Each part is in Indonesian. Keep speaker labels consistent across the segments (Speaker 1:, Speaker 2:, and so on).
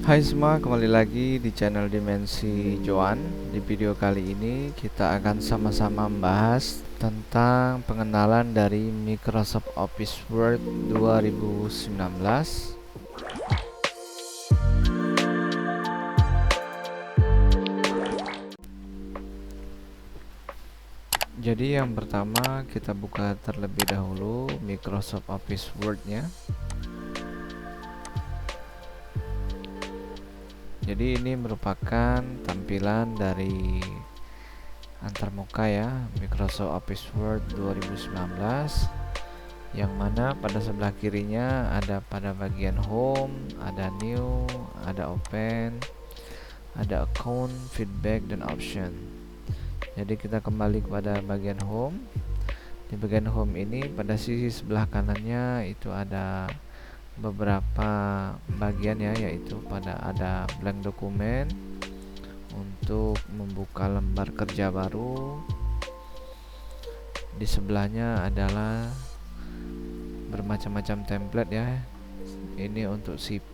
Speaker 1: Hai semua, kembali lagi di channel Dimensi Joan. Di video kali ini kita akan sama-sama membahas tentang pengenalan dari Microsoft Office Word 2019. Jadi yang pertama kita buka terlebih dahulu Microsoft Office Word-nya. Jadi ini merupakan tampilan dari antarmuka ya, Microsoft Office Word 2019, yang mana pada sebelah kirinya ada pada bagian home, ada new, ada open, ada account, feedback, dan option. Jadi kita kembali kepada bagian home. Di bagian home ini pada sisi sebelah kanannya itu ada beberapa bagian ya, yaitu pada ada blank dokumen untuk membuka lembar kerja baru. Di sebelahnya adalah bermacam-macam template ya. Ini untuk CP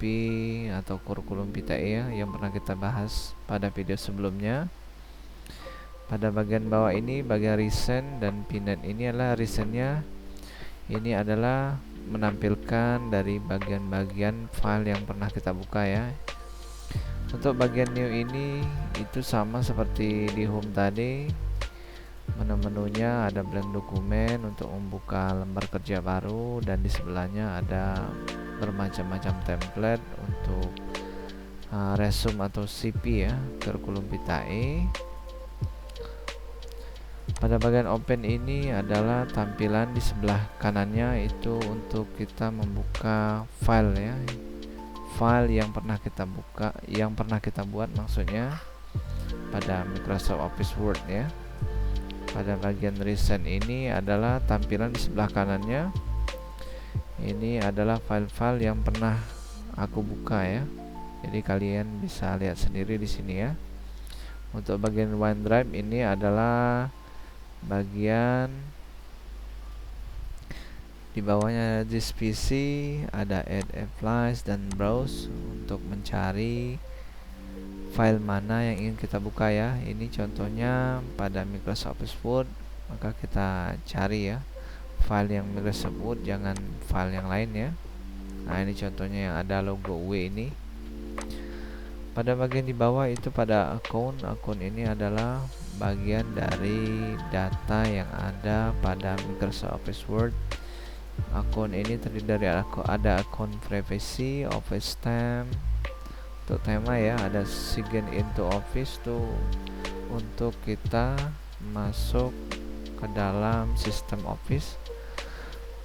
Speaker 1: atau kurikulum PTE ya, yang pernah kita bahas pada video sebelumnya. Pada bagian bawah ini bagian recent dan pinned. Ini adalah recentnya. Ini adalah menampilkan dari bagian-bagian file yang pernah kita buka ya. Untuk bagian new ini itu sama seperti di home tadi. Menu-menunya ada blank dokumen untuk membuka lembar kerja baru, dan di sebelahnya ada bermacam-macam template untuk resume atau CP ya, kurikulum PTE. Pada bagian open ini adalah tampilan di sebelah kanannya, itu untuk kita membuka file ya, file yang pernah kita buka, yang pernah kita buat maksudnya pada Microsoft Office Word ya. Pada bagian recent ini adalah tampilan di sebelah kanannya. Ini adalah file-file yang pernah aku buka ya. Jadi kalian bisa lihat sendiri di sini ya. Untuk bagian OneDrive ini adalah bagian di bawahnya this PC, ada add applies dan browse untuk mencari file mana yang ingin kita buka ya. Ini contohnya pada Microsoft Office Word, maka kita cari ya file yang Microsoft Word, jangan file yang lain ya. Nah ini contohnya yang ada logo W ini. Pada bagian di bawah itu pada akun ini adalah bagian dari data yang ada pada Microsoft Office Word. Akun ini terdiri dari ada akun privacy, office time, untuk tema ya, ada sign into office tuh untuk kita masuk ke dalam sistem office.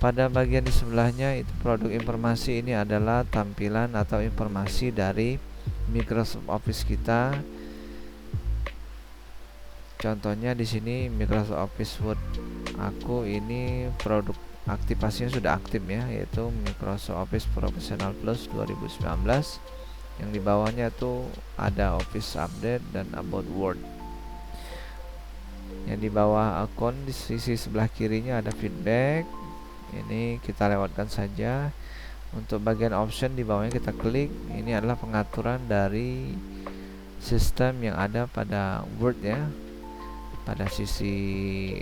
Speaker 1: Pada bagian di sebelahnya itu produk informasi, ini adalah tampilan atau informasi dari Microsoft Office kita. Contohnya di sini Microsoft Office Word aku ini produk aktivasinya sudah aktif ya, yaitu Microsoft Office Professional Plus 2019. Yang di bawahnya tuh ada Office Update dan About Word. Yang di bawah akun di sisi sebelah kirinya ada feedback. Ini kita lewatkan saja. Untuk bagian option di bawahnya kita klik. Ini adalah pengaturan dari sistem yang ada pada Word ya. Pada sisi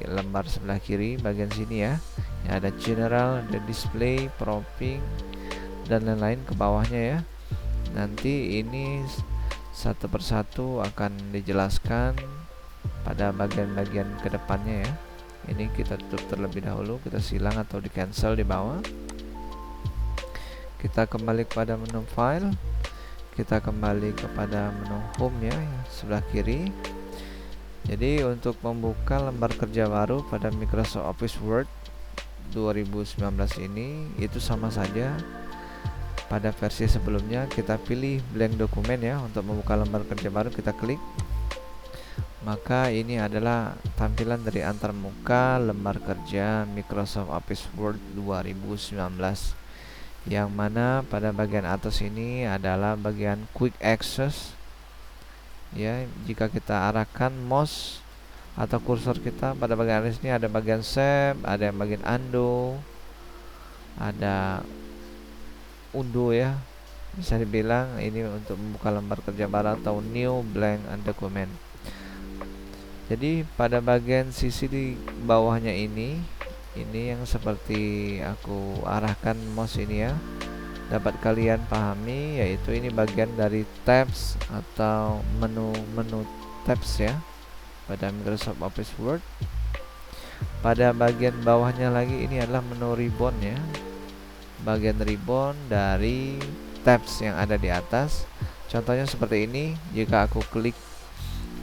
Speaker 1: lembar sebelah kiri bagian sini ya. Yang ada general, ada display, propping, dan lain-lain ke bawahnya ya. Nanti ini satu persatu akan dijelaskan pada bagian-bagian kedepannya ya. Ini kita tutup terlebih dahulu, kita silang atau di cancel di bawah. Kita kembali kepada menu file, kita kembali kepada menu home ya, sebelah kiri. Jadi untuk membuka lembar kerja baru pada Microsoft Office Word 2019 ini itu sama saja. Pada versi sebelumnya kita pilih blank dokumen ya, untuk membuka lembar kerja baru kita klik. Maka ini adalah tampilan dari antarmuka lembar kerja Microsoft Office Word 2019, yang mana pada bagian atas ini adalah bagian quick access ya. Jika kita arahkan mouse atau kursor kita pada bagian atas ini ada bagian save, ada yang bagian undo, ada undo ya. bisa dibilang ini untuk membuka lembar kerja baru atau new blank document. Jadi pada bagian sisi di bawahnya ini yang seperti aku arahkan mouse ini ya, dapat kalian pahami, yaitu ini bagian dari tabs atau menu tabs ya pada Microsoft Office Word. Pada bagian bawahnya lagi ini adalah menu ribbon ya, bagian ribbon dari tabs yang ada di atas. Contohnya seperti ini, jika aku klik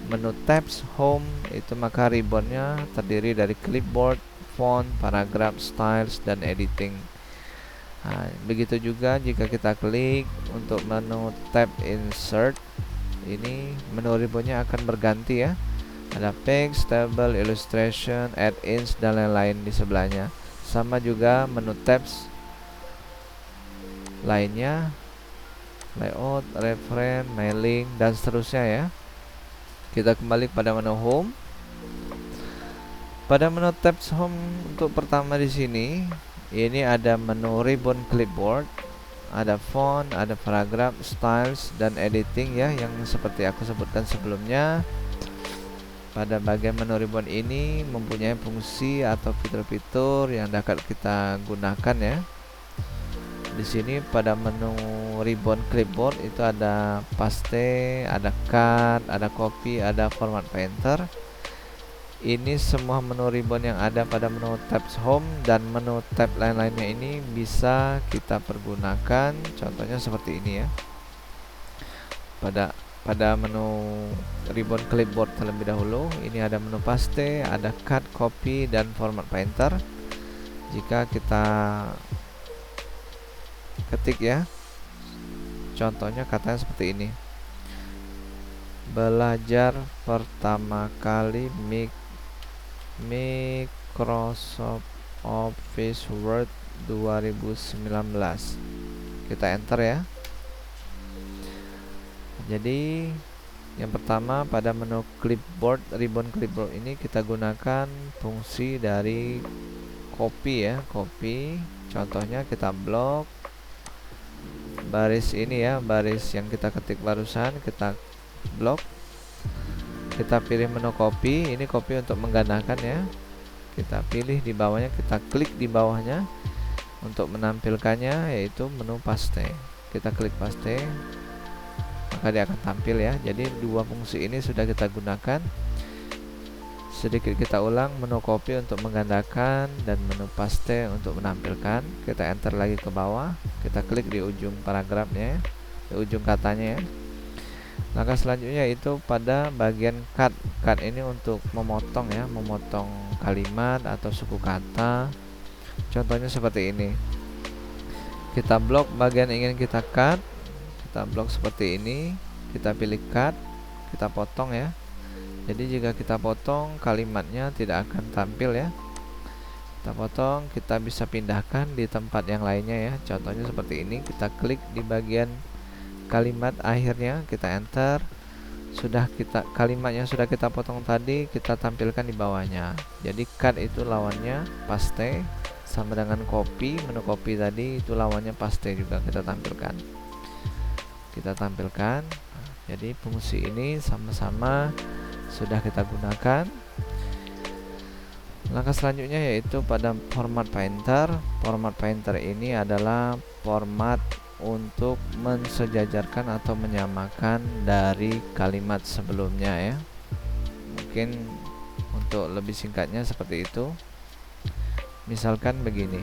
Speaker 1: menu tabs home itu, maka ribbonnya terdiri dari clipboard, font, paragraph, styles, dan editing. Nah, begitu juga jika kita klik untuk menu tab insert, ini menu ribbonnya akan berganti ya, ada page, table, illustration, add-ins, dan lain-lain di sebelahnya. Sama juga menu tabs lainnya, layout, reference, mailing, dan seterusnya ya. Kita kembali pada menu home. Pada menu tabs home untuk pertama di sini, ini ada menu ribbon clipboard, ada font, ada paragraph, styles, dan editing ya, yang seperti aku sebutkan sebelumnya. Pada bagian menu ribbon ini mempunyai fungsi atau fitur-fitur yang dapat kita gunakan ya. Di sini pada menu ribbon clipboard itu ada paste, ada cut, ada copy, ada format painter. Ini semua menu ribbon yang ada pada menu tabs home dan menu tab lain-lainnya ini bisa kita pergunakan. Contohnya seperti ini ya. Pada menu ribbon clipboard terlebih dahulu, ini ada menu paste, ada cut, copy, dan format painter. Jika kita ketik ya, contohnya katanya seperti ini: belajar pertama kali Microsoft Office Word 2019. Kita enter ya. Jadi yang pertama pada menu clipboard, ribbon clipboard ini kita gunakan fungsi dari copy ya, copy. Contohnya kita blok baris ini ya, baris yang kita ketik barusan kita blok. Kita pilih menu copy, ini copy untuk menggandakan ya. Kita pilih di bawahnya, kita klik di bawahnya untuk menampilkannya, yaitu menu paste. Kita klik paste, maka dia akan tampil ya. Jadi dua fungsi ini sudah kita gunakan. Sedikit kita ulang, menu copy untuk menggandakan dan menu paste untuk menampilkan. Kita enter lagi ke bawah, kita klik di ujung paragrafnya, di ujung katanya ya. Langkah selanjutnya itu pada bagian cut. Cut ini untuk memotong ya, memotong kalimat atau suku kata. Contohnya seperti ini. Kita blok bagian yang ingin kita cut, kita blok seperti ini, kita pilih cut, kita potong ya. Jadi jika kita potong, kalimatnya tidak akan tampil ya. Kita potong, kita bisa pindahkan di tempat yang lainnya ya. Contohnya seperti ini, kita klik di bagian kalimat akhirnya, kita enter. Kalimat yang sudah kita potong tadi kita tampilkan di bawahnya. Jadi cut itu lawannya paste, sama dengan copy, menu copy tadi itu lawannya paste juga kita tampilkan. Jadi fungsi ini sama-sama sudah kita gunakan. Langkah selanjutnya yaitu pada format painter. Format painter ini adalah format untuk mensejajarkan atau menyamakan dari kalimat sebelumnya ya. Mungkin untuk lebih singkatnya seperti itu. Misalkan begini.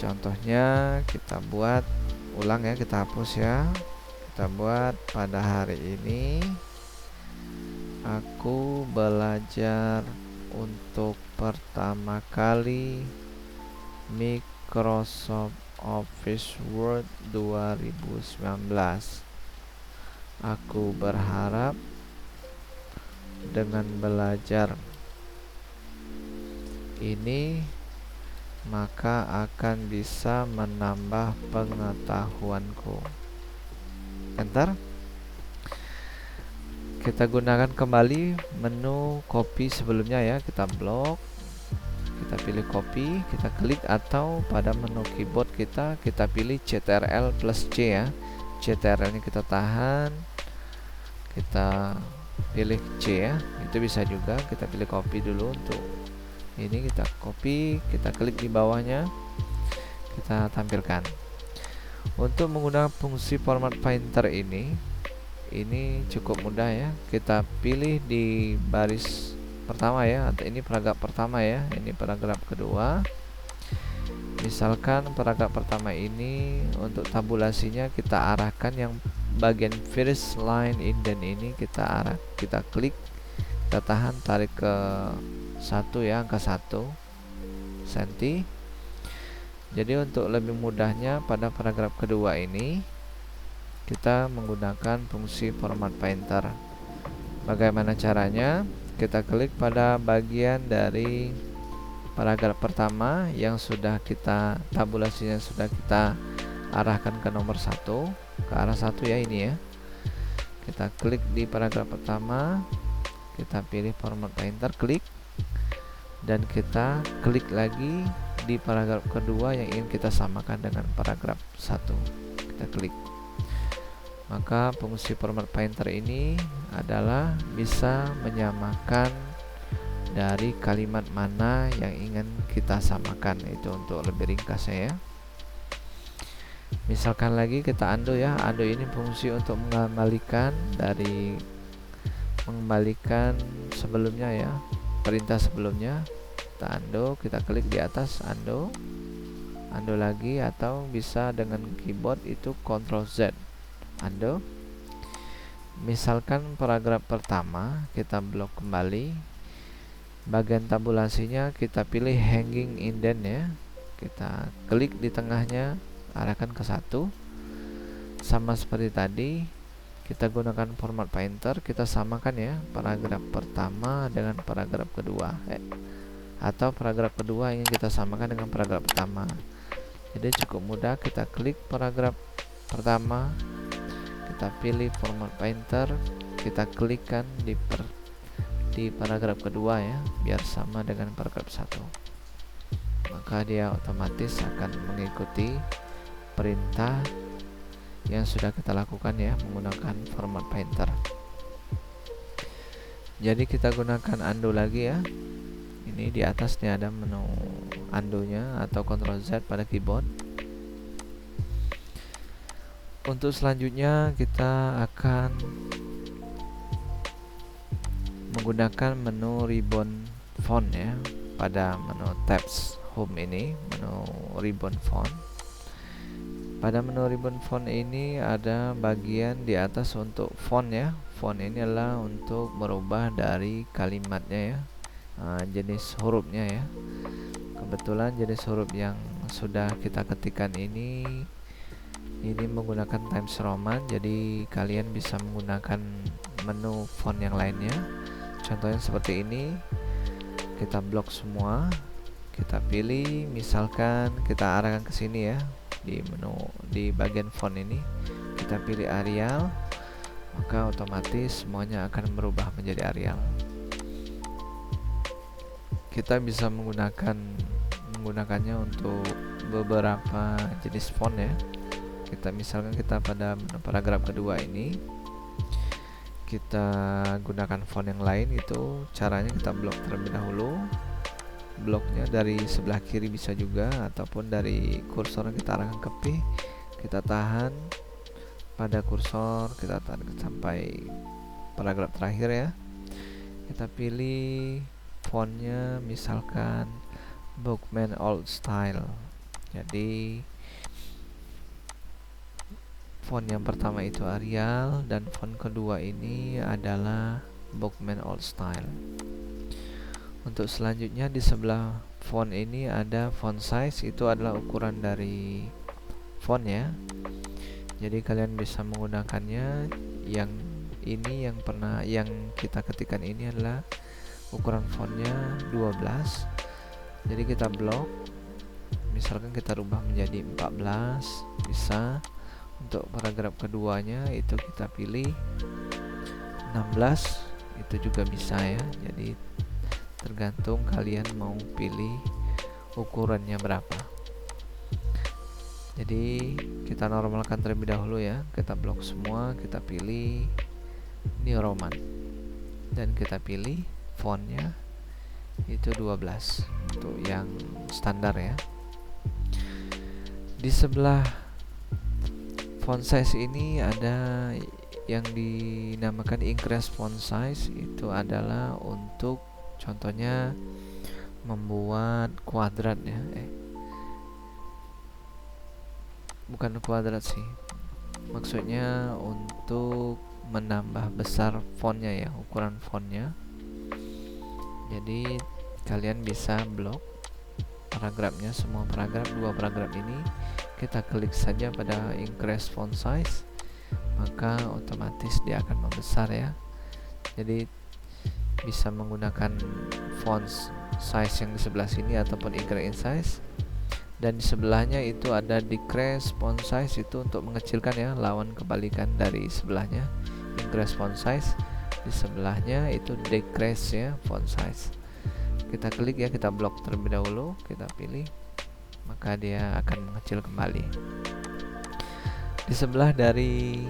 Speaker 1: Contohnya kita buat ulang ya, kita hapus ya. Kita buat pada hari ini aku belajar untuk pertama kali Microsoft Office Word 2019. Aku berharap dengan belajar ini maka akan bisa menambah pengetahuanku. Enter. Kita gunakan kembali menu copy sebelumnya ya, kita blok, kita pilih copy, kita klik, atau pada menu keyboard kita pilih Ctrl plus C ya. Ctrl nya kita tahan, kita pilih C ya, itu bisa juga. Kita pilih copy dulu. Untuk ini kita copy, kita klik di bawahnya, kita tampilkan. Untuk menggunakan fungsi format painter ini cukup mudah ya. Kita pilih di baris pertama ya, atau ini paragraf pertama ya, ini paragraf kedua. Misalkan paragraf pertama ini untuk tabulasinya kita arahkan yang bagian first line indent ini, kita klik, kita tahan, tarik ke 1 ya, angka 1 cm. Jadi untuk lebih mudahnya pada paragraf kedua ini kita menggunakan fungsi format painter. Bagaimana caranya? Kita klik pada bagian dari paragraf pertama yang sudah kita tabulasinya sudah kita arahkan ke nomor 1, ke arah 1 ya, ini ya. Kita klik di paragraf pertama, kita pilih format painter, klik, dan kita klik lagi di paragraf kedua yang ingin kita samakan dengan paragraf 1. Kita klik. Maka fungsi format painter ini adalah bisa menyamakan dari kalimat mana yang ingin kita samakan, itu untuk lebih ringkasnya ya. Misalkan lagi kita undo ya. Undo ini fungsi untuk mengembalikan sebelumnya ya, perintah sebelumnya. Kita undo, kita klik di atas undo lagi, atau bisa dengan keyboard itu Ctrl Z, undo. Misalkan paragraf pertama kita blok kembali, bagian tabulasinya kita pilih hanging indent ya, kita klik di tengahnya, arahkan ke 1. Sama seperti tadi, kita gunakan format painter, kita samakan ya paragraf pertama dengan paragraf kedua, atau paragraf kedua ingin kita samakan dengan paragraf pertama. Jadi cukup mudah, kita klik paragraf pertama, kita pilih format painter, kita klikkan di paragraf kedua ya, biar sama dengan paragraf 1. Maka dia otomatis akan mengikuti perintah yang sudah kita lakukan ya, menggunakan format painter. Jadi kita gunakan undo lagi ya. Ini di atasnya ada menu undo-nya atau Ctrl Z pada keyboard. Untuk selanjutnya kita akan menggunakan menu ribbon font ya, pada menu tabs home ini, menu ribbon font. Pada menu ribbon font ini ada bagian di atas untuk font ya. Font ini adalah untuk merubah dari kalimatnya ya, jenis hurufnya ya. Kebetulan jenis huruf yang sudah kita ketikkan ini menggunakan Times Roman, jadi kalian bisa menggunakan menu font yang lainnya. Contohnya seperti ini, kita blok semua, kita pilih, misalkan kita arahkan ke sini ya, di menu di bagian font ini kita pilih Arial, maka otomatis semuanya akan berubah menjadi Arial. Kita bisa menggunakannya untuk beberapa jenis font ya. Misalkan kita pada paragraf kedua ini kita gunakan font yang lain, itu caranya kita blok terlebih dahulu. Bloknya dari sebelah kiri bisa juga, ataupun dari kursor kita arahkan ke P, kita tahan pada kursor, kita tarik sampai paragraf terakhir ya. Kita pilih fontnya, misalkan Bookman Old Style. Jadi font yang pertama itu Arial, dan font kedua ini adalah Bookman Old Style. Untuk selanjutnya di sebelah font ini ada font size, itu adalah ukuran dari font ya. Jadi kalian bisa menggunakannya. Yang ini yang kita ketikkan ini adalah ukuran fontnya 12. Jadi kita blok, misalkan kita rubah menjadi 14 bisa. Untuk paragraf keduanya itu kita pilih 16, itu juga bisa ya. Jadi tergantung kalian mau pilih ukurannya berapa. Jadi kita normalkan terlebih dahulu ya, kita blok semua, kita pilih New Roman dan kita pilih fontnya itu 12 untuk yang standar ya. Di sebelah font size ini ada yang dinamakan increase font size, itu adalah untuk contohnya membuat kuadrat ya, bukan kuadrat sih, maksudnya untuk menambah besar fontnya ya, ukuran fontnya. Jadi kalian bisa blok paragrafnya, semua paragraf, 2 paragraf ini kita klik saja pada increase font size, maka otomatis dia akan membesar ya. Jadi bisa menggunakan font size yang di sebelah sini ataupun increase size, dan di sebelahnya itu ada decrease font size, itu untuk mengecilkan ya, lawan kebalikan dari sebelahnya. Increase font size, di sebelahnya itu decrease ya font size. Kita klik ya, kita blok terlebih dahulu, kita pilih, maka dia akan mengecil kembali. Di sebelah dari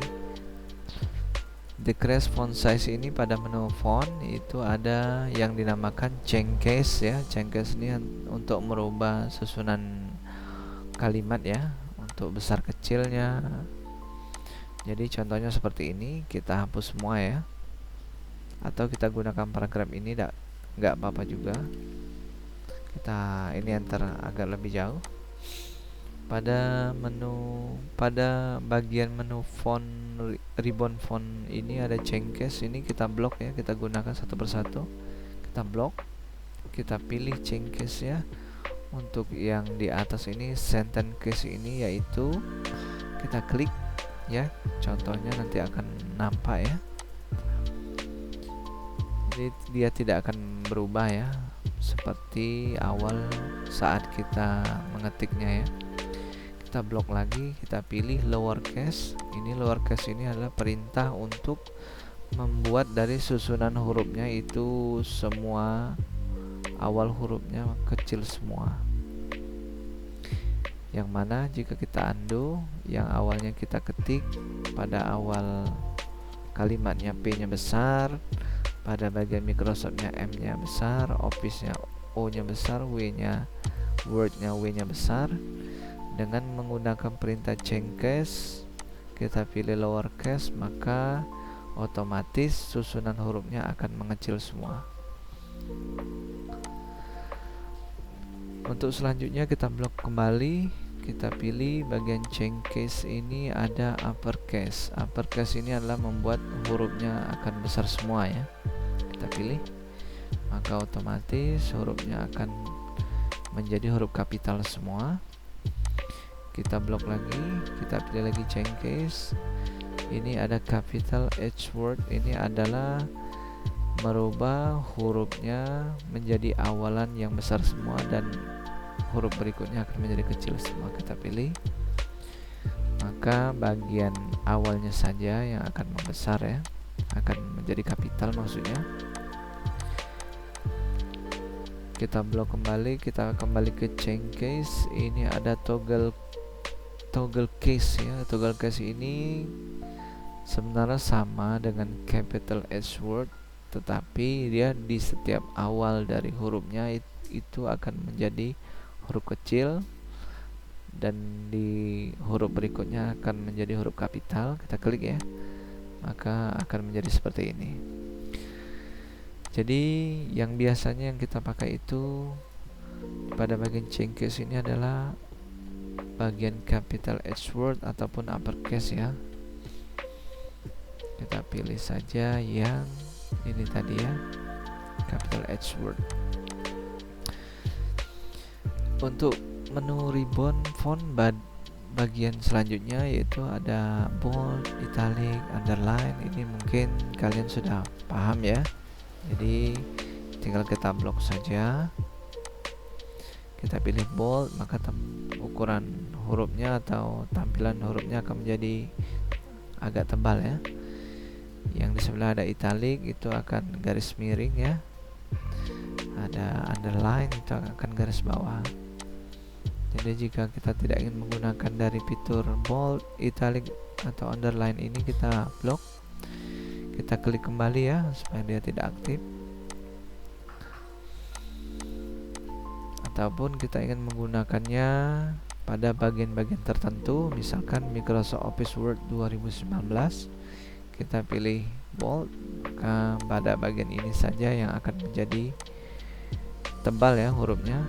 Speaker 1: decrease font size ini pada menu font itu ada yang dinamakan change case ya. Change case ini untuk merubah susunan kalimat ya, untuk besar kecilnya. Jadi contohnya seperti ini, kita hapus semua ya, atau kita gunakan paragraf ini, nggak apa-apa juga. Kita ini enter agak lebih jauh. Pada bagian menu font, ribbon font ini ada change case, ini kita blok ya, kita gunakan satu persatu. Kita blok, kita pilih change case ya. Untuk yang di atas ini sentence case ini, yaitu kita klik ya, contohnya nanti akan nampak ya. Jadi dia tidak akan berubah ya, seperti awal saat kita mengetiknya ya. Kita blok lagi, kita pilih lowercase. Ini lowercase ini adalah perintah untuk membuat dari susunan hurufnya itu semua awal hurufnya kecil semua. Yang mana jika kita undo, yang awalnya kita ketik pada awal kalimatnya P-nya besar, pada bagian Microsoft-nya M-nya besar, Office-nya O-nya besar, Word-nya W-nya besar. Dengan menggunakan perintah change case, kita pilih lowercase, maka otomatis susunan hurufnya akan mengecil semua. Untuk selanjutnya kita blok kembali, kita pilih bagian change case ini ada uppercase. Uppercase ini adalah membuat hurufnya akan besar semua ya. Kita pilih, maka otomatis hurufnya akan menjadi huruf kapital semua. Kita blok lagi, kita pilih lagi change case. Ini ada capital H word, ini adalah merubah hurufnya menjadi awalan yang besar semua dan huruf berikutnya akan menjadi kecil semua. Kita pilih, maka bagian awalnya saja yang akan membesar ya, akan menjadi kapital maksudnya. Kita blok kembali, kita kembali ke change case. Ini ada toggle case ya. Toggle case ini sebenarnya sama dengan capital H word, tetapi dia di setiap awal dari hurufnya itu akan menjadi huruf kecil, dan di huruf berikutnya akan menjadi huruf kapital. Kita klik ya, maka akan menjadi seperti ini. Jadi yang biasanya yang kita pakai itu pada bagian change case ini adalah bagian capital H word ataupun uppercase ya. Kita pilih saja yang ini tadi ya, capital H word. Untuk menu ribbon font bagian selanjutnya yaitu ada bold, italic, underline. Ini mungkin kalian sudah paham ya. Jadi tinggal kita blok saja. Kita pilih bold, maka ukuran hurufnya atau tampilan hurufnya akan menjadi agak tebal ya. Yang di sebelah ada italic, itu akan garis miring ya. ada underline, itu akan garis bawah. Jadi jika kita tidak ingin menggunakan dari fitur bold, italic atau underline ini, kita blok, kita klik kembali ya supaya dia tidak aktif. Ataupun kita ingin menggunakannya pada bagian-bagian tertentu, misalkan Microsoft Office Word 2019, kita pilih bold, maka pada bagian ini saja yang akan menjadi tebal ya hurufnya.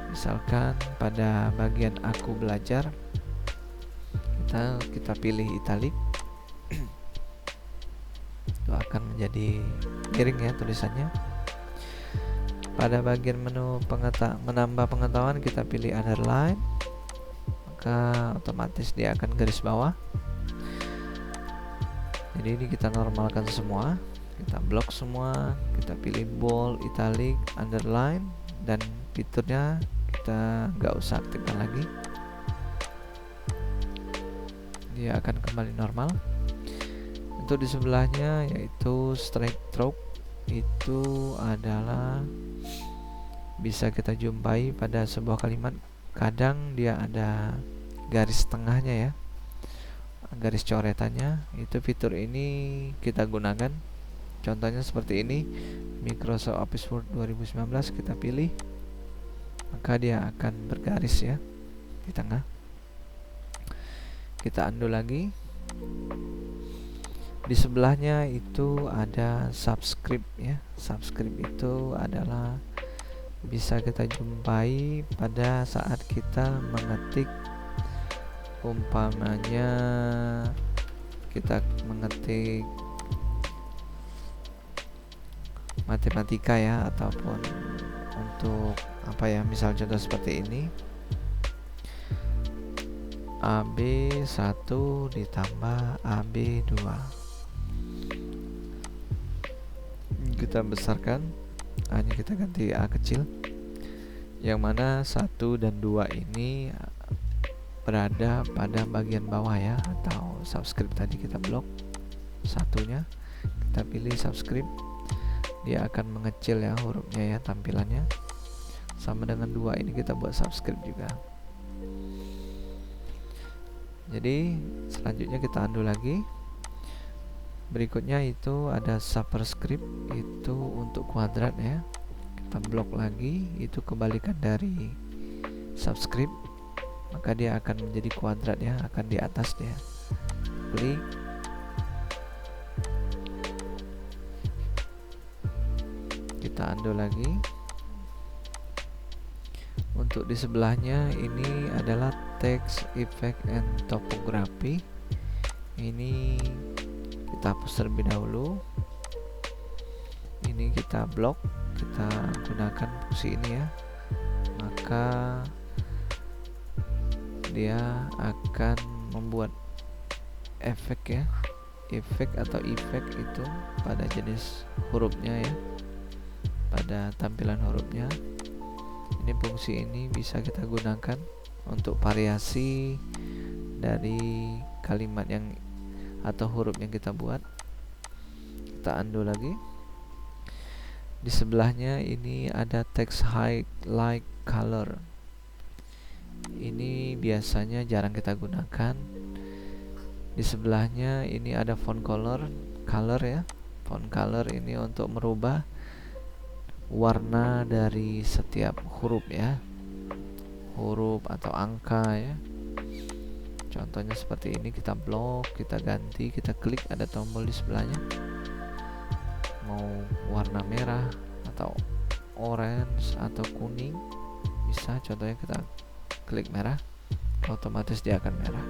Speaker 1: Misalkan pada bagian aku belajar, kita pilih italic, itu akan menjadi miring ya tulisannya. Pada bagian menu menambah pengetahuan, kita pilih underline, maka otomatis dia akan garis bawah. Jadi ini kita normalkan semua, kita blok semua, kita pilih bold, italic, underline, dan fiturnya kita nggak usah aktifkan lagi, dia akan kembali normal. Untuk di sebelahnya yaitu straight stroke, itu adalah bisa kita jumpai pada sebuah kalimat, kadang dia ada garis tengahnya ya, garis coretannya. Itu fitur ini kita gunakan, contohnya seperti ini, Microsoft Office Word 2019, kita pilih, maka dia akan bergaris ya di tengah. Kita undo lagi. Di sebelahnya itu ada subscribe ya. Subscribe itu adalah bisa kita jumpai pada saat kita mengetik, umpamanya kita mengetik matematika ya, ataupun untuk apa ya, misal contoh seperti ini, AB1 ditambah AB2, kita besarkan, hanya kita ganti A kecil, yang mana 1 dan 2 ini berada pada bagian bawah ya, atau subscribe tadi kita blok satunya, kita pilih subscribe, dia akan mengecil ya hurufnya ya, tampilannya sama dengan 2 ini kita buat subscribe juga. Jadi selanjutnya kita undo lagi. Berikutnya itu ada superscript, itu untuk kuadrat ya, kita blok lagi, itu kebalikan dari subscript, maka dia akan menjadi kuadrat ya, akan di atas dia. Klik, kita undo lagi. Untuk di sebelahnya ini adalah text, effect, and topography. Ini kita hapus terlebih dahulu. Ini kita blok, kita gunakan fungsi ini ya, maka dia akan membuat efek ya, efek atau efek itu pada jenis hurufnya ya, pada tampilan hurufnya. Ini fungsi ini bisa kita gunakan untuk variasi dari kalimat yang atau huruf yang kita buat. Kita undo lagi. Di sebelahnya ini ada text highlight color. Ini biasanya jarang kita gunakan. Di sebelahnya ini ada font color ya. Font color ini untuk merubah warna dari setiap huruf ya, huruf atau angka ya. Contohnya seperti ini, kita blok, kita ganti, kita klik, ada tombol di sebelahnya, mau warna merah atau orange atau kuning bisa. Contohnya kita klik merah, otomatis dia akan merah.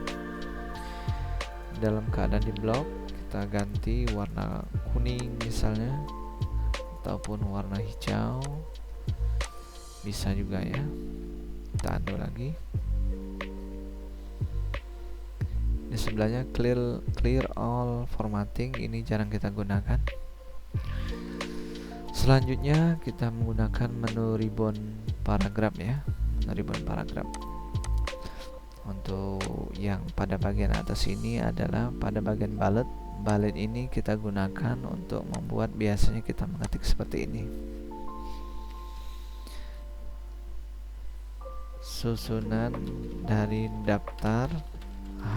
Speaker 1: Dalam keadaan di blok, kita ganti warna kuning misalnya, ataupun warna hijau bisa juga ya. Kita undo lagi. Di sebelahnya clear all formatting, ini jarang kita gunakan. Selanjutnya kita menggunakan menu ribbon paragraph ya, ribbon paragraph. Untuk yang pada bagian atas ini adalah pada bagian bullet. Bullet ini kita gunakan untuk membuat, biasanya kita mengetik seperti ini. susunan dari daftar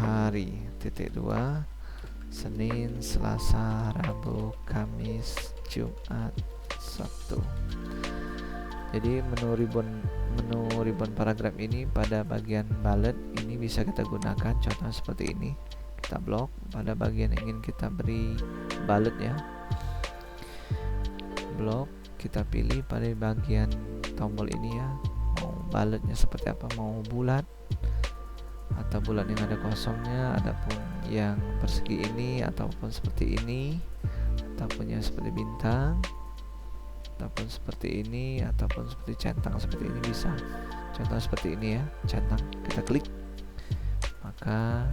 Speaker 1: hari (2) Senin, Selasa, Rabu, Kamis, Jumat, Sabtu. Jadi menu ribbon paragraf ini pada bagian bullet ini bisa kita gunakan, contoh seperti ini. Kita blok pada bagian yang ingin kita beri bullet ya, blok, kita pilih pada bagian tombol ini ya, mau bulletnya seperti apa, mau bulat atau bulat yang ada kosongnya, adapun yang persegi ini ataupun seperti ini, ataupun yang seperti bintang, ataupun seperti ini, ataupun seperti centang seperti ini bisa. Contoh seperti ini ya, centang, kita klik, maka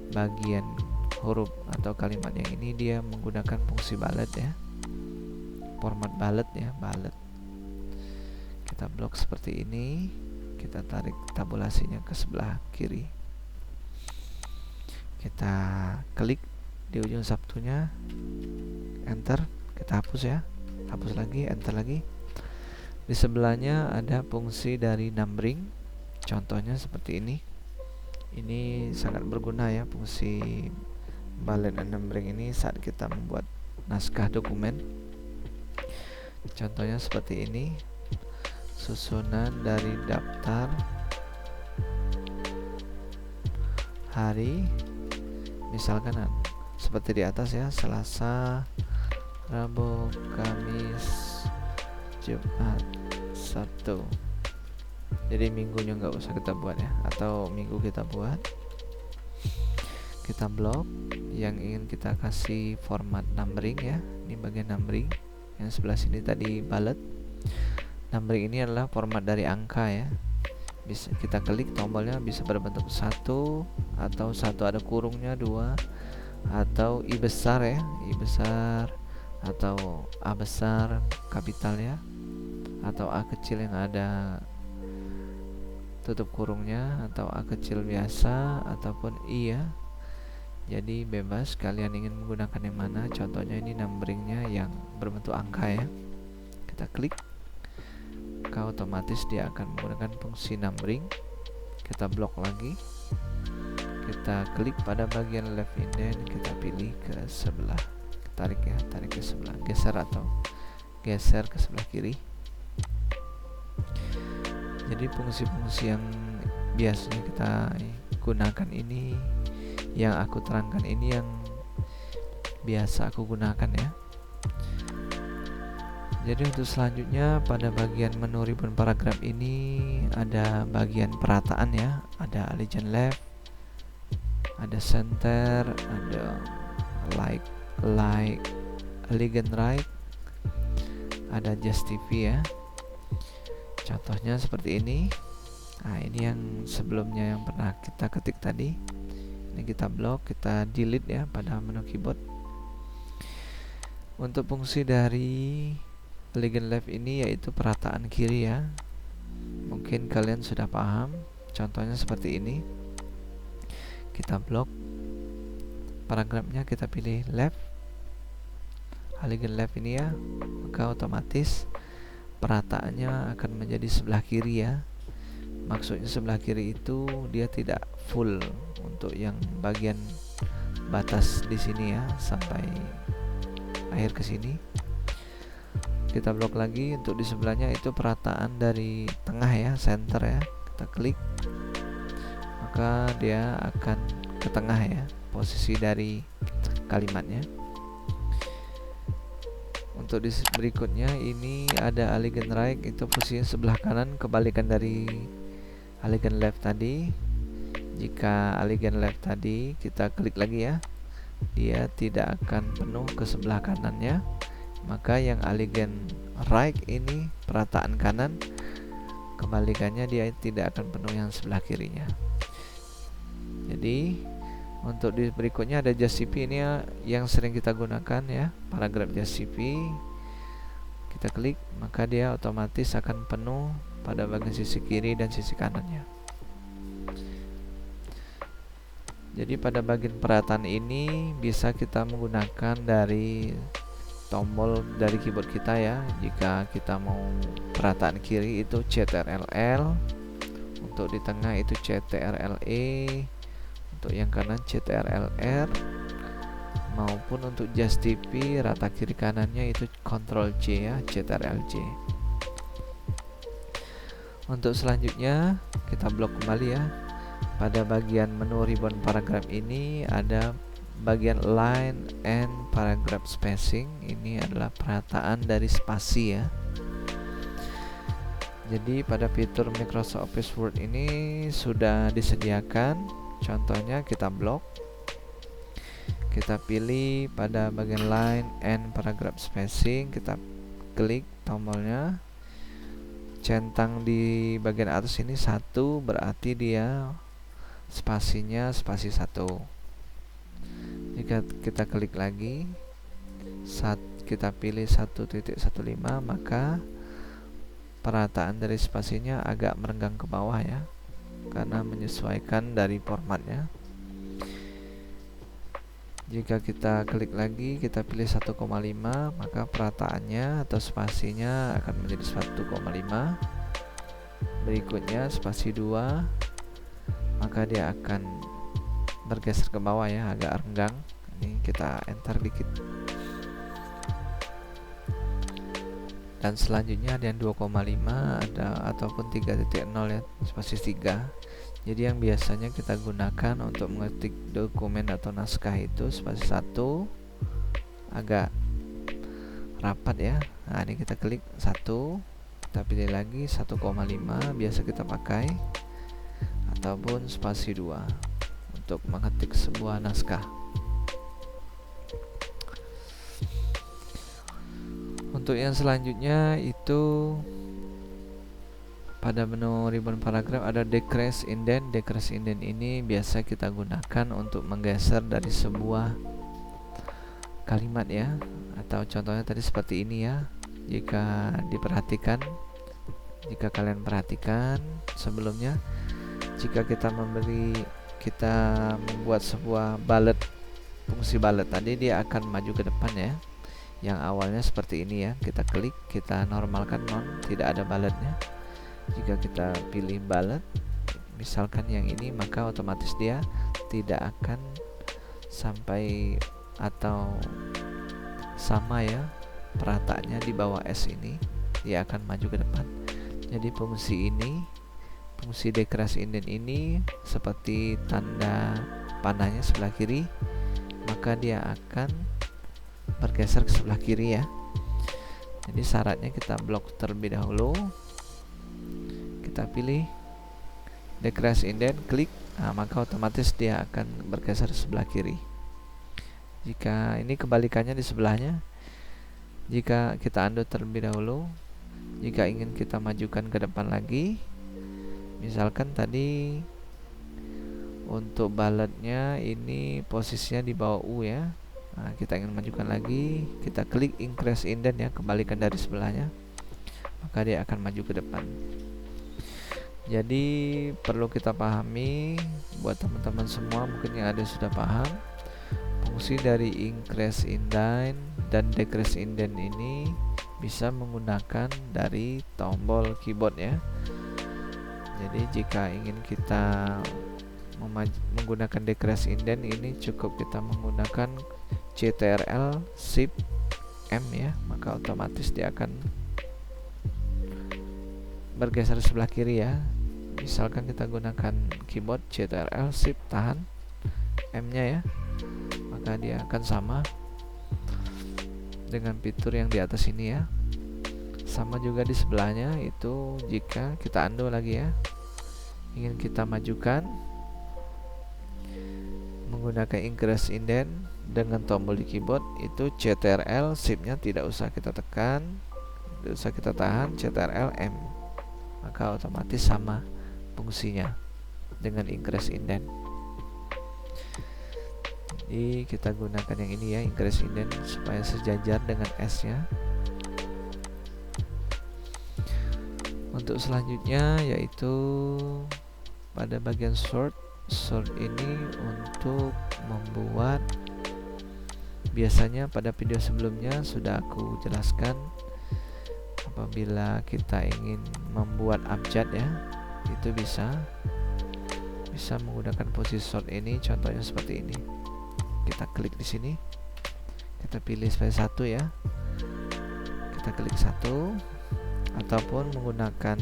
Speaker 1: bagian huruf atau kalimat yang ini dia menggunakan fungsi bullet ya, format bullet ya, bullet. Kita blok seperti ini, kita tarik tabulasinya ke sebelah kiri, kita klik di ujung Sabtunya, enter, kita hapus ya, hapus lagi, enter lagi. Di sebelahnya ada fungsi dari numbering, contohnya seperti ini. Ini sangat berguna ya, fungsi bullet and numbering ini saat kita membuat naskah dokumen. Contohnya seperti ini, susunan dari daftar hari, misalkan seperti di atas ya, Selasa, Rabu, Kamis, Jumat, Sabtu. Jadi minggunya nggak usah kita buat ya, atau minggu kita buat. Kita blok yang ingin kita kasih format numbering ya, ini bagian numbering. Yang sebelah sini tadi bullet. Numbering ini adalah format dari angka ya. Bisa kita klik tombolnya, bisa berbentuk 1 atau 1 ada kurungnya, 2 atau I besar ya, I besar, atau A besar kapital ya, atau A kecil yang ada tutup kurungnya, atau A kecil biasa, ataupun I ya. Jadi bebas kalian ingin menggunakan yang mana. Contohnya ini numberingnya yang berbentuk angka ya, kita klik, maka otomatis dia akan menggunakan fungsi numbering. Kita blok lagi, kita klik pada bagian left indent, kita pilih ke sebelah, tarik ya, tarik ke sebelah, geser atau geser ke sebelah kiri. Jadi fungsi-fungsi yang biasanya kita gunakan ini, yang aku terangkan ini yang biasa aku gunakan ya. Jadi untuk selanjutnya pada bagian menu ribbon paragraf ini ada bagian perataan ya, ada align left, ada center, ada like, align right, ada justify ya. Contohnya seperti ini. Nah, ini yang sebelumnya yang pernah kita ketik tadi. Ini kita blok, kita delete ya pada menu keyboard. Untuk fungsi dari align left ini yaitu perataan kiri ya. Mungkin kalian sudah paham. Contohnya seperti ini. Kita blok paragrafnya, kita pilih left, align left ini ya, maka otomatis perataannya akan menjadi sebelah kiri ya. Maksudnya sebelah kiri itu dia tidak full untuk yang bagian batas di sini ya, sampai akhir ke sini. Kita blok lagi, untuk di sebelahnya itu perataan dari tengah ya, center ya. Kita klik, maka dia akan ke tengah ya, posisi dari kalimatnya. Untuk di berikutnya ini ada align right, itu posisinya sebelah kanan, kebalikan dari align left tadi. Jika align left tadi kita klik lagi ya, dia tidak akan penuh ke sebelah kanannya, maka yang align right ini perataan kanan, kebalikannya dia tidak akan penuh yang sebelah kirinya. Jadi untuk di berikutnya ada justify, ini yang sering kita gunakan ya, paragraf justify. Kita klik, maka dia otomatis akan penuh pada bagian sisi kiri dan sisi kanannya. Jadi pada bagian perataan ini bisa kita menggunakan dari tombol dari keyboard kita ya. Jika kita mau perataan kiri itu CTRL-L, untuk di tengah itu CTRL-E, untuk yang kanan CTRL-R, maupun untuk just TP rata kiri kanannya itu Ctrl J ya, CTRL-J. Untuk selanjutnya kita blok kembali ya. Pada bagian menu ribbon paragraph ini ada bagian line and paragraph spacing. Ini adalah perataan dari spasi ya. Jadi pada fitur Microsoft Office Word ini sudah disediakan. Contohnya kita blok, kita pilih pada bagian line and paragraph spacing, kita klik tombolnya, centang di bagian atas ini 1, berarti dia spasinya spasi 1. Jika kita klik lagi, kita pilih 1.15, maka perataan dari spasinya agak merenggang ke bawah ya, karena menyesuaikan dari formatnya. Jika kita klik lagi, kita pilih 1,5, maka perataannya atau spasinya akan menjadi 1,5. Berikutnya spasi 2, maka dia akan bergeser ke bawah ya, agak renggang. Ini kita enter dikit. Dan selanjutnya ada yang 2,5, ada ataupun 3.0 ya, spasi 3. Jadi yang biasanya kita gunakan untuk mengetik dokumen atau naskah itu spasi 1, agak rapat ya. Nah, ini kita klik 1, kita pilih lagi 1,5 biasa kita pakai, ataupun spasi 2 untuk mengetik sebuah naskah. Untuk yang selanjutnya itu pada menu ribbon paragraph ada decrease indent. Decrease indent ini biasa kita gunakan untuk menggeser dari sebuah kalimat ya, atau contohnya tadi seperti ini ya. Jika kalian perhatikan sebelumnya, jika kita membuat sebuah bullet, fungsi bullet tadi, dia akan maju ke depan ya. Yang awalnya seperti ini ya, kita klik, kita normalkan tidak ada bulletnya. Jika kita pilih bullet, misalkan yang ini, maka otomatis dia tidak akan sampai atau sama ya perataannya di bawah S ini, dia akan maju ke depan. Jadi fungsi decrease indent ini seperti tanda panahnya sebelah kiri, maka dia akan bergeser ke sebelah kiri ya. Jadi syaratnya kita blok terlebih dahulu, kita pilih decrease indent, klik, maka otomatis dia akan bergeser sebelah kiri. Jika ini kebalikannya di sebelahnya, jika kita undo terlebih dahulu, jika ingin kita majukan ke depan lagi, misalkan tadi untuk bulletnya ini posisinya di bawah U ya. Nah, kita ingin majukan lagi, kita klik increase indent ya, kebalikan dari sebelahnya, maka dia akan maju ke depan. Jadi perlu kita pahami, buat teman-teman semua mungkin yang ada sudah paham, fungsi dari increase indent dan decrease indent ini bisa menggunakan dari tombol keyboard ya. Jadi jika ingin kita menggunakan decrease indent ini, cukup kita menggunakan CTRL Shift M ya, maka otomatis dia akan bergeser sebelah kiri ya. Misalkan kita gunakan keyboard CTRL Shift tahan M nya ya, maka dia akan sama dengan fitur yang di atas ini ya. Sama juga di sebelahnya itu, jika kita undo lagi ya, ingin kita majukan menggunakan increase indent dengan tombol di keyboard itu CTRL Shift nya tidak usah kita tekan, tidak usah kita tahan, CTRL M, maka otomatis sama fungsinya dengan increase indent. Jadi kita gunakan yang ini ya, increase indent, supaya sejajar dengan S nya. Untuk selanjutnya yaitu pada bagian sort ini untuk membuat, biasanya pada video sebelumnya sudah aku jelaskan, apabila kita ingin membuat abjad ya, itu bisa menggunakan posisi sort ini. Contohnya seperti ini, kita klik di sini, kita pilih sebagai satu ya, kita klik satu, ataupun menggunakan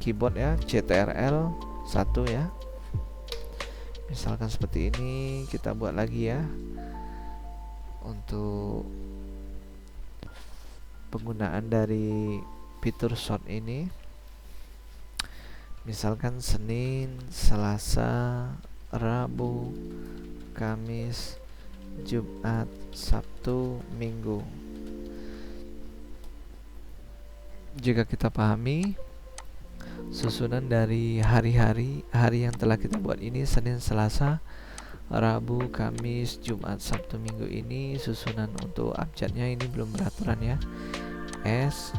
Speaker 1: keyboard ya, CTRL 1 ya, misalkan seperti ini. Kita buat lagi ya untuk penggunaan dari fitur sort ini. Misalkan Senin, Selasa, Rabu, Kamis, Jumat, Sabtu, Minggu. Jika kita pahami susunan dari hari yang telah kita buat ini, Senin, Selasa, Rabu, Kamis, Jumat, Sabtu, Minggu, ini susunan untuk abjadnya ini belum beraturan ya. S,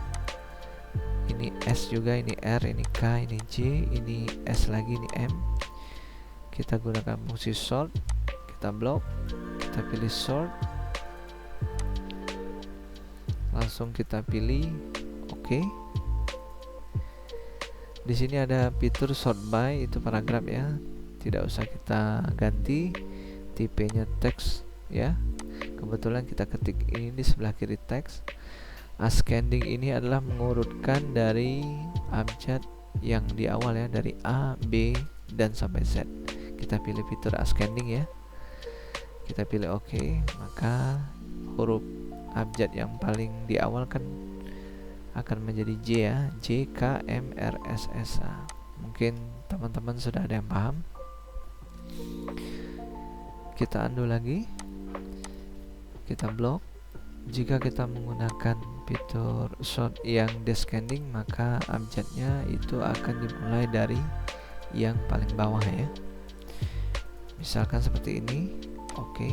Speaker 1: ini S juga, ini R, ini K, ini J, ini S lagi, ini M. Kita gunakan fungsi sort, kita blok, kita pilih sort, langsung kita pilih OK. Di sini ada fitur sort by, itu paragraf ya, tidak usah kita ganti. Tipenya teks ya, kebetulan kita ketik ini di sebelah kiri teks. Ascending ini adalah mengurutkan dari abjad yang di awal ya, dari A, B, dan sampai Z. Kita pilih fitur ascending ya, kita pilih OK, maka huruf abjad yang paling di awal kan akan menjadi J ya, J, K, M, R, S, S, A. Mungkin teman-teman sudah ada yang paham. Kita undo lagi, kita blok. Jika kita menggunakan fitur sort yang descending, maka abjadnya itu akan dimulai dari yang paling bawah ya, misalkan seperti ini. OK,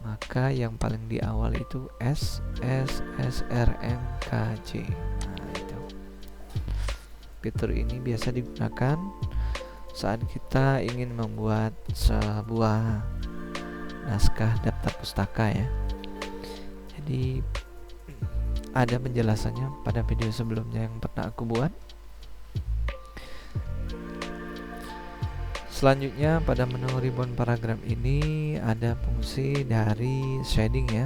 Speaker 1: maka yang paling di awal itu S, S, S, R, M, K, J. Nah, itu fitur ini biasa digunakan saat kita ingin membuat sebuah naskah daftar pustaka ya. Jadi ada penjelasannya pada video sebelumnya yang pernah aku buat. Selanjutnya pada menu ribbon paragraf ini ada fungsi dari shading ya.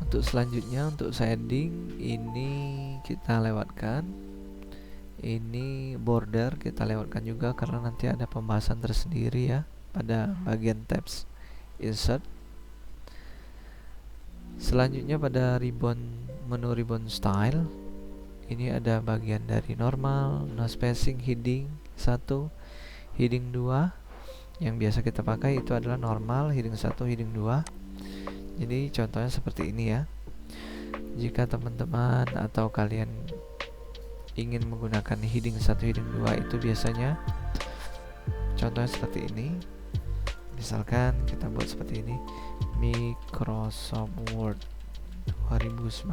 Speaker 1: Untuk selanjutnya, untuk shading ini kita lewatkan. Ini border kita lewatkan juga karena nanti ada pembahasan tersendiri ya pada bagian tabs insert. Selanjutnya pada menu ribbon style ini ada bagian dari normal, no spacing, heading 1, heading 2. Yang biasa kita pakai itu adalah normal, heading 1, heading 2. Jadi contohnya seperti ini ya. Jika teman-teman atau kalian ingin menggunakan heading 1, heading 2, itu biasanya contohnya seperti ini. Misalkan kita buat seperti ini, Microsoft Word 2019.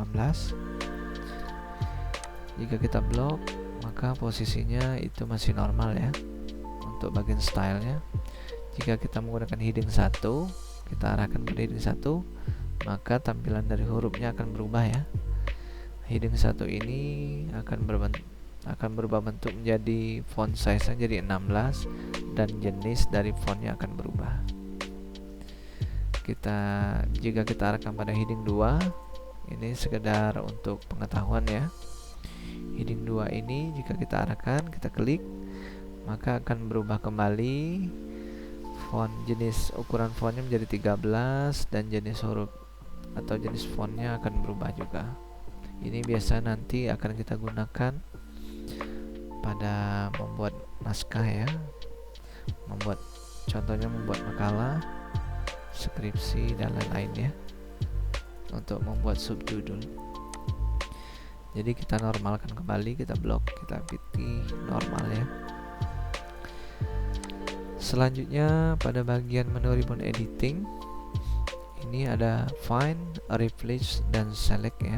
Speaker 1: Jika kita blok, maka posisinya itu masih normal ya untuk bagian stylenya. Jika kita menggunakan heading 1, kita arahkan pada heading 1, maka tampilan dari hurufnya akan berubah ya. Heading 1 ini akan berubah bentuk menjadi font size-nya jadi 16 dan jenis dari fontnya akan berubah. Jika kita arahkan pada heading 2, ini sekedar untuk pengetahuan ya. Heading 2 ini jika kita arahkan, kita klik, maka akan berubah kembali. Jenis ukuran fontnya menjadi 13 dan jenis huruf atau jenis fontnya akan berubah juga. Ini biasa nanti akan kita gunakan pada membuat naskah ya, contohnya membuat makalah, skripsi dan lain-lain ya, untuk membuat subjudul. Jadi kita normalkan kembali, kita blok, kita pilih normal ya. Selanjutnya pada bagian menu ribbon editing ini ada find, replace, dan select ya.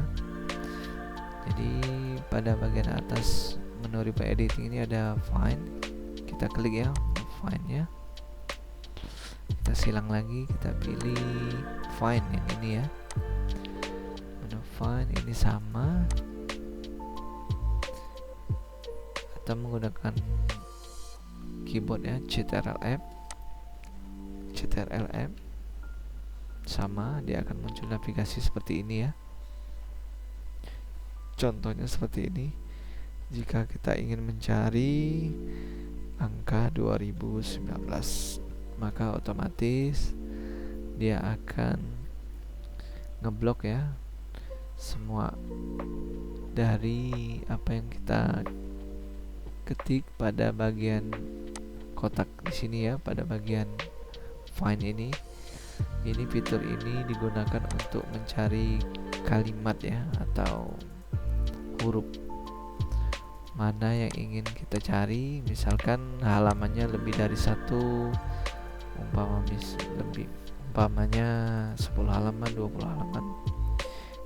Speaker 1: Jadi pada bagian atas menu ribbon editing ini ada find, kita klik ya find nya, kita silang lagi, kita pilih find yang ini ya. Menu find ini sama, kita menggunakan keyboard ya, CTRL-F sama, dia akan muncul navigasi seperti ini ya. Contohnya seperti ini. Jika kita ingin mencari angka 2019, maka otomatis dia akan ngeblok ya semua dari apa yang kita ketik pada bagian kotak di sini ya, pada bagian find ini. Ini fitur ini digunakan untuk mencari kalimat ya, atau huruf mana yang ingin kita cari. Misalkan halamannya lebih dari satu, umpamanya 10 halaman, 20 halaman,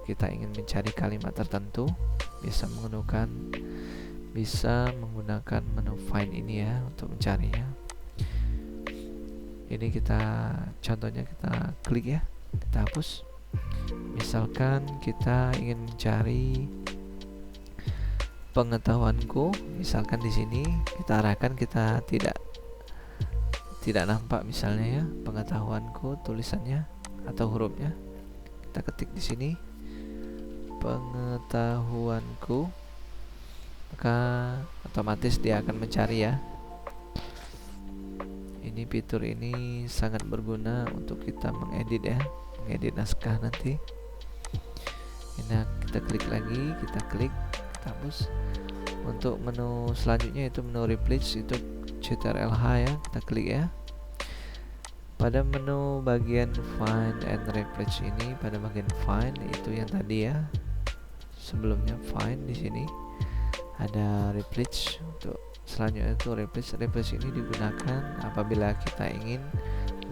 Speaker 1: kita ingin mencari kalimat tertentu, bisa menggunakan menu find ini ya untuk mencarinya. Ini contohnya kita klik ya, kita hapus. Misalkan kita ingin mencari pengetahuanku, misalkan di sini kita arahkan, kita tidak nampak misalnya ya pengetahuanku tulisannya atau hurufnya. Kita ketik di sini pengetahuanku, maka otomatis dia akan mencari ya. Ini fitur ini sangat berguna untuk kita mengedit naskah nanti. Ini kita klik lagi, kita hapus. Untuk menu selanjutnya itu menu replace, itu CTRL-H ya, kita klik ya. Pada menu bagian find and replace ini, pada bagian find itu yang tadi ya, sebelumnya find, di sini ada replace. Untuk selanjutnya itu replace ini digunakan apabila kita ingin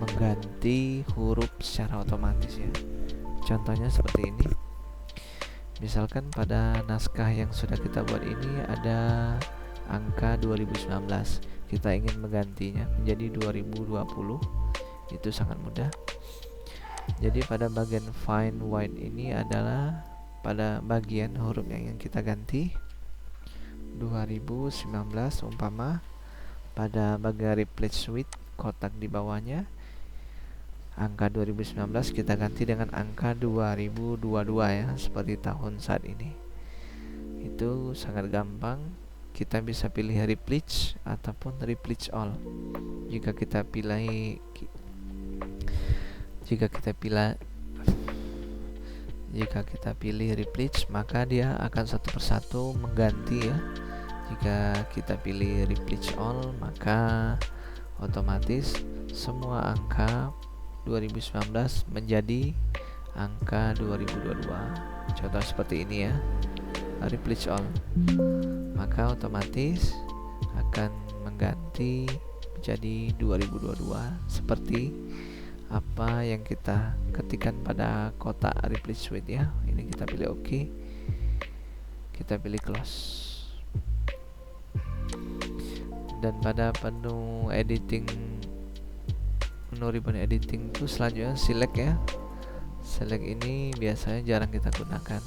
Speaker 1: mengganti huruf secara otomatis ya. Contohnya seperti ini. Misalkan pada naskah yang sudah kita buat ini ada angka 2019, kita ingin menggantinya menjadi 2020. Itu sangat mudah. Jadi pada bagian find white ini adalah pada bagian huruf yang ingin kita ganti, 2019 umpama. Pada bagian replace with, kotak di bawahnya, angka 2019 kita ganti dengan angka 2022 ya, seperti tahun saat ini. Itu sangat gampang. Kita bisa pilih replace ataupun replace all. Jika kita pilih replace, maka dia akan satu persatu mengganti ya. Jika kita pilih replace all, maka otomatis semua angka 2019 menjadi angka 2022. Contoh seperti ini ya, replace all, maka otomatis akan mengganti menjadi 2022 seperti apa yang kita ketikkan pada kotak replace with ya. Ini kita pilih OK, kita pilih close. Dan pada menu ribbon editing itu selanjutnya select ya. Select ini biasanya jarang kita gunakan.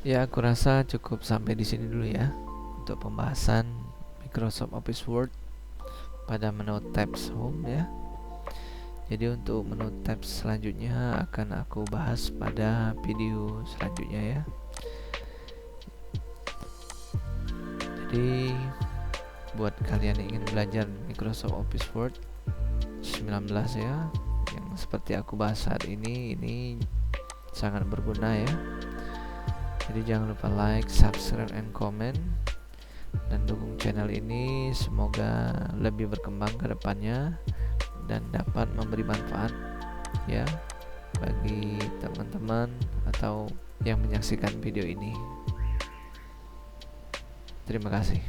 Speaker 1: Ya, aku rasa cukup sampai di sini dulu ya untuk pembahasan Microsoft Office Word pada menu tabs home ya. Jadi untuk menu tabs selanjutnya akan aku bahas pada video selanjutnya ya. Jadi buat kalian yang ingin belajar Microsoft Office Word 19 ya, yang seperti aku bahas saat ini sangat berguna ya. Jadi jangan lupa like, subscribe, and comment, dan dukung channel ini. Semoga lebih berkembang ke depannya dan dapat memberi manfaat ya bagi teman-teman atau yang menyaksikan video ini. Terima kasih.